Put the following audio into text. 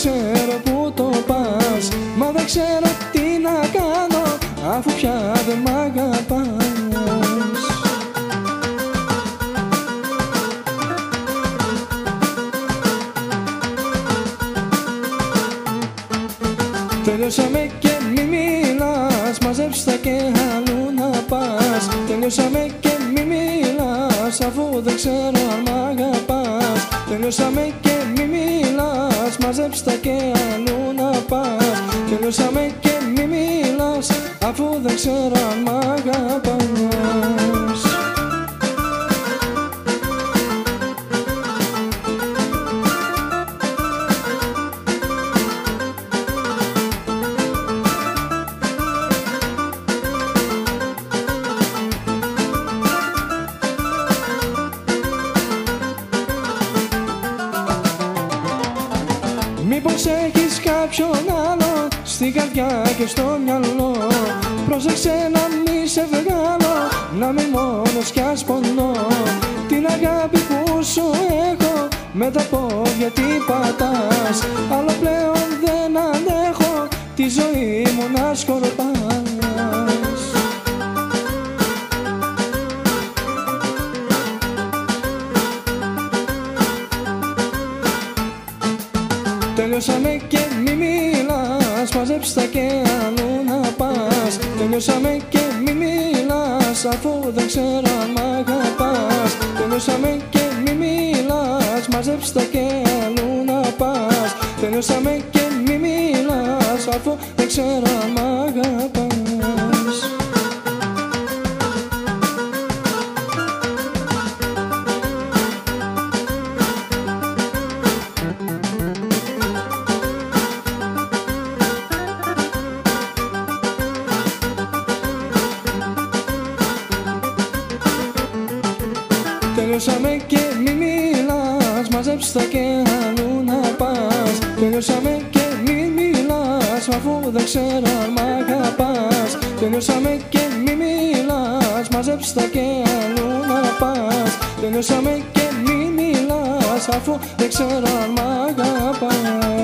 ξέρω που το πας, μα δεν ξέρω τι να κάνω αφού πια δεν μ' αγαπάς. Τελειώσαμε και μη μιλάς, μαζέψτα και αλλού να πας. Τελειώσαμε και μη μιλάς, αφού δεν ξέρω αν μ' αγαπάς. Τελειώσαμε και μη μιλάς, μαζέψτα και αλλού να πας. Τελειώσαμε και μη μιλάς, αφού δεν ξέρω αν μ' αγαπάς. Μήπως έχεις κάποιον άλλο στην καρδιά και στο μυαλό? Πρόσεξε να μη σε βγάλω, να μην μόνος κι ας πονώ. Την αγάπη που σου έχω με τα πόδια τι πατάς. Άλλο πλέον δεν αντέχω τη ζωή μου να σκορπάς. Τελειώσαμε και μη μιλάς, μαζέψτα και αλλού να πας. Τελειώσαμε και μη μιλάς, αφού δεν ξέρω αν μ' αγαπάς. Τελειώσαμε και μη μιλάς, μαζέψτα και αλλού να πας. Τελειώσαμε και μη μιλάς, αφού δεν ξέρω αν μ' αγαπάς. Τελειώσαμε και μη μιλάς, μαζέψτα και αλλού να πας. Τελειώσαμε και μη μιλάς, αφού δεν ξέρω αν μ' αγαπάς. Τελειώσαμε και μη μιλάς, μαζέψτα και αλλού να πας. Τελειώσαμε και μη μιλάς, αφού δεν ξέρω αν μ' αγαπάς.